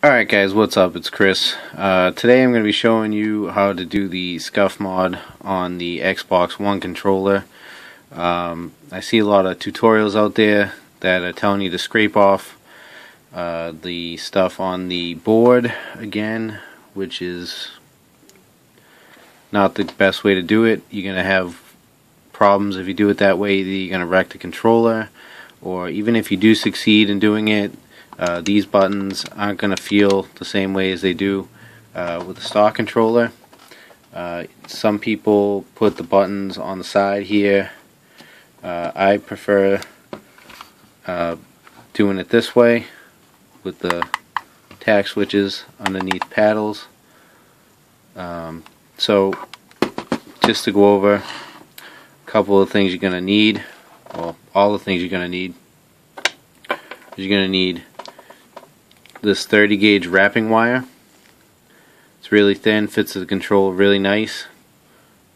Alright guys, what's up? It's Chris. Today I'm going to be showing you how to do the scuf mod on the Xbox One controller. I see a lot of tutorials out there that are telling you to scrape off the stuff on the board again, which is not the best way to do it. You're going to have problems if you do it that way. Either you're going to wreck the controller, or even if you do succeed in doing it, these buttons aren't going to feel the same way as they do with the stock controller. Some people put the buttons on the side here. I prefer doing it this way with the tack switches underneath paddles. So just to go over a couple of things you're going to need, well, all the things you're going to need. You're going to need this 30 gauge wrapping wire. It's really thin, fits the controller really nice.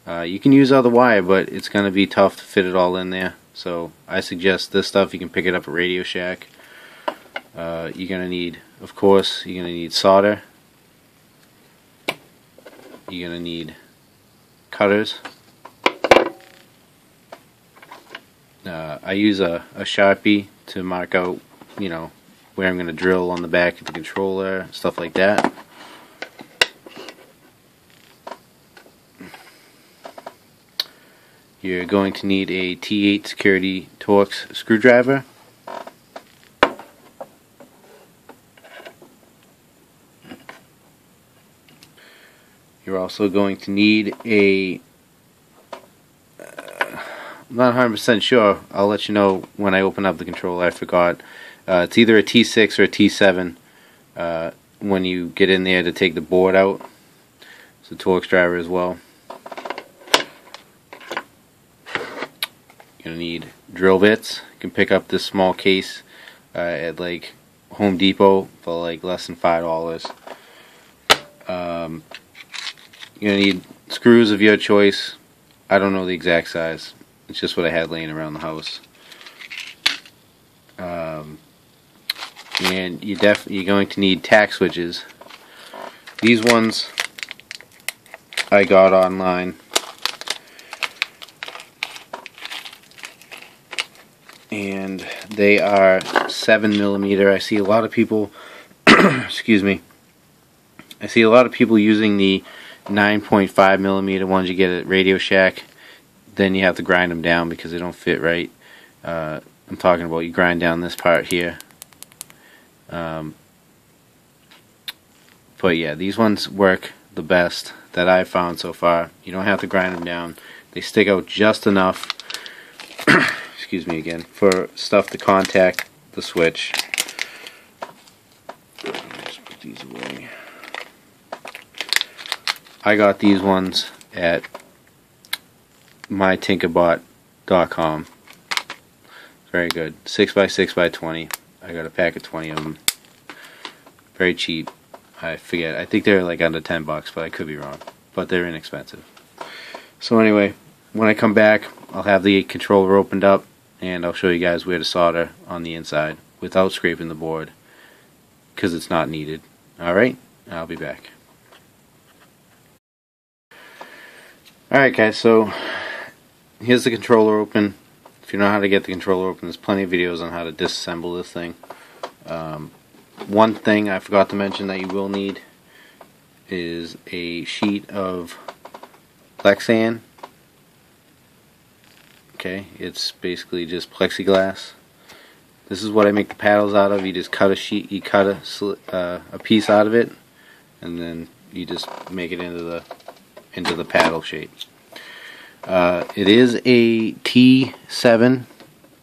You can use other wire, but it's going to be tough to fit it all in there. So I suggest this stuff. You can pick it up at Radio Shack. You're going to need, of course, you're going to need solder. You're going to need cutters. I use a Sharpie to mark out, where I'm going to drill on the back of the controller, stuff like that. You're going to need a T8 Security Torx screwdriver. You're also going to need a I'm not 100% sure. I'll let you know when I open up the controller. I forgot. It's either a T6 or a T7 when you get in there to take the board out. It's a Torx driver as well. You're going to need drill bits. You can pick up this small case at like Home Depot for like less than $5. You're going to need screws of your choice. I don't know the exact size. It's just what I had laying around the house. And you're going to need tack switches. These ones I got online. And they are 7mm. I see a lot of people excuse me. I see a lot of people using the 9.5mm ones you get at Radio Shack. Then you have to grind them down because they don't fit right. I'm talking about you grind down this part here. But yeah, these ones work the best that I've found so far. You don't have to grind them down. They stick out just enough excuse me again, for stuff to contact the switch. Just put these away. I got these ones at mytinkerbot.com. Very good. 6x6x20. I got a pack of 20 of them. Very cheap. I forget. I think they're like under $10, but I could be wrong. But they're inexpensive. So anyway, when I come back, I'll have the controller opened up and I'll show you guys where to solder on the inside without scraping the board, because it's not needed. Alright, I'll be back. Alright guys, so here's the controller open. If you know how to get the controller open, there's plenty of videos on how to disassemble this thing. One thing I forgot to mention that you will need is a sheet of Lexan. Okay, it's basically just plexiglass. This is what I make the paddles out of. You just cut a sheet, you cut a piece out of it, and then you just make it into the paddle shape. It is a T7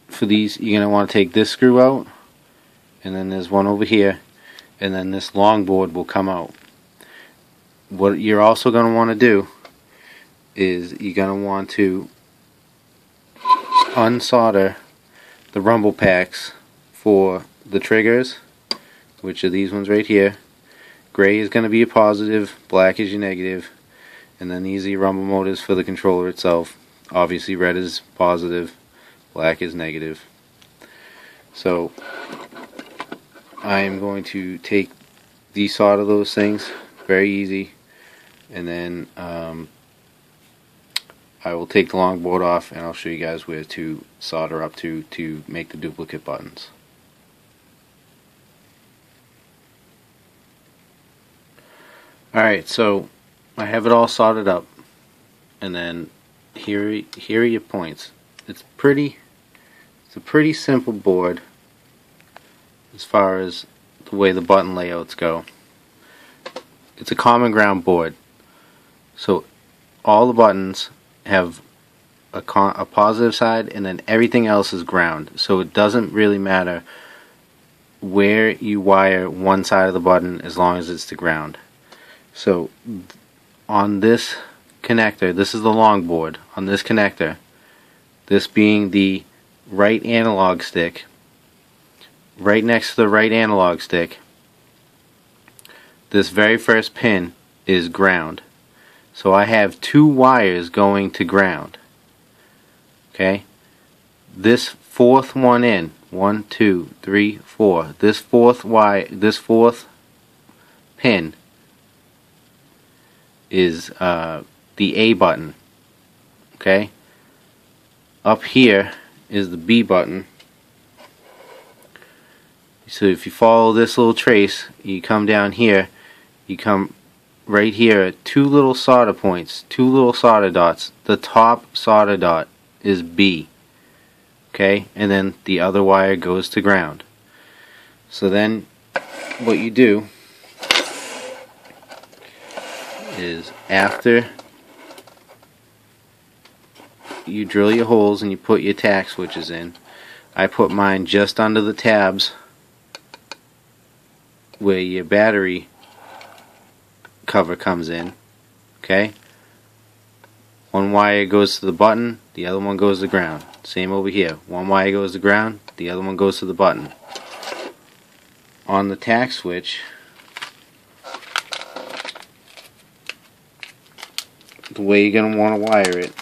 for these. You're going to want to take this screw out, and then there's one over here, and then this long board will come out. What you're also going to want to do is you're going to want to unsolder the rumble packs for the triggers, which are these ones right here. Gray is going to be a positive, black is your negative. And then these are your rumble motors for the controller itself. Obviously red is positive, black is negative. So I am going to take desolder those things. Very easy. And then I will take the long board off and I'll show you guys where to solder up to make the duplicate buttons. Alright, so I have it all soldered up, and then here are your points. It's a pretty simple board as far as the way the button layouts go. It's a common ground board, so all the buttons have a positive side, and then everything else is ground, so it doesn't really matter where you wire one side of the button as long as it's to ground. So on this connector, this is the long board, on this connector, this being the right analog stick, right next to the right analog stick, this very first pin is ground. So I have two wires going to ground. Okay? This fourth one in, 1, 2, 3, 4, this fourth pin is the A button. Okay? Up here is the B button. So if you follow this little trace, you come down here, you come right here at two little solder points, two little solder dots. The top solder dot is B. Okay? And then the other wire goes to ground. So then what you do is, after you drill your holes and you put your tack switches in, I put mine just under the tabs where your battery cover comes in. Okay? One wire goes to the button, the other one goes to ground. Same over here. One wire goes to ground, the other one goes to the button. On the tack switch, the way you're going to want to wire it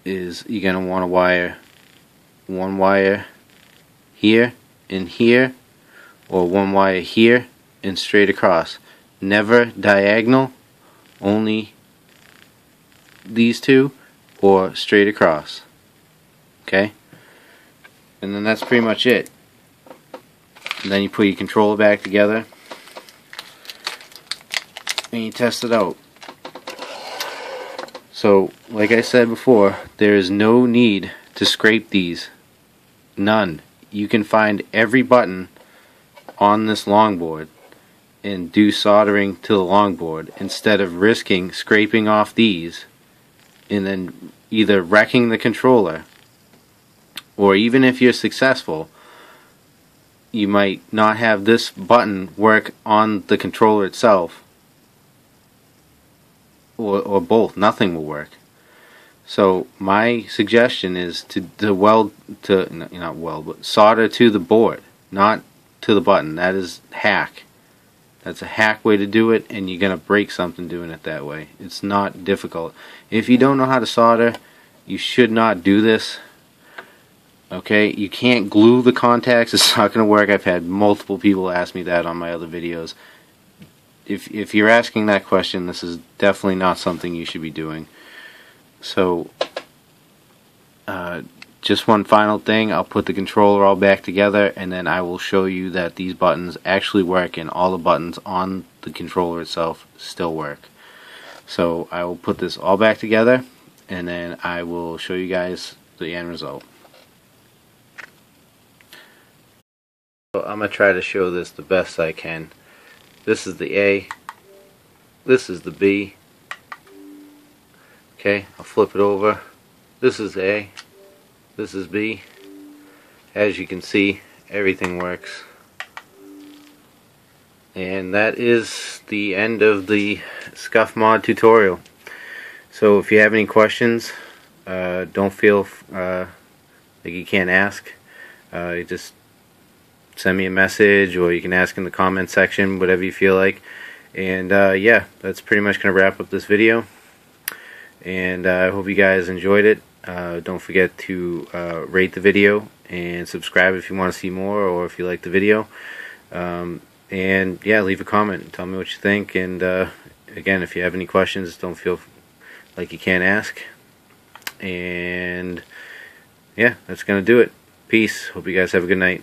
is, you're going to want to wire one wire here and here, or one wire here and straight across. Never diagonal, only these two, or straight across. Okay? And then that's pretty much it. And then you put your controller back together and you test it out. So, like I said before, there is no need to scrape these. None. You can find every button on this longboard and do soldering to the longboard instead of risking scraping off these and then either wrecking the controller, or even if you're successful, you might not have this button work on the controller itself, or both. Nothing will work. So my suggestion is to solder to the board, not to the button. That is hack. That's a hack way to do it, and you're going to break something doing it that way. It's not difficult. If you don't know how to solder, you should not do this. Okay, you can't glue the contacts. It's not going to work. I've had multiple people ask me that on my other videos. If you're asking that question, this is definitely not something you should be doing. So, just one final thing. I'll put the controller all back together, and then I will show you that these buttons actually work, and all the buttons on the controller itself still work. So I will put this all back together, and then I will show you guys the end result. So I'm going to try to show this the best I can. This is the A, this is the B. Okay, I'll flip it over. This is A, this is B. As you can see, everything works. And that is the end of the scuf mod tutorial. So if you have any questions, don't feel like you can't ask. You just send me a message, or you can ask in the comment section, whatever you feel like. And yeah, that's pretty much going to wrap up this video. and I hope you guys enjoyed it. Don't forget to rate the video and subscribe if you want to see more, or if you like the video. And yeah, leave a comment. Tell me what you think. And again, if you have any questions, don't feel like you can't ask. And yeah, that's gonna do it. Peace. Hope you guys have a good night.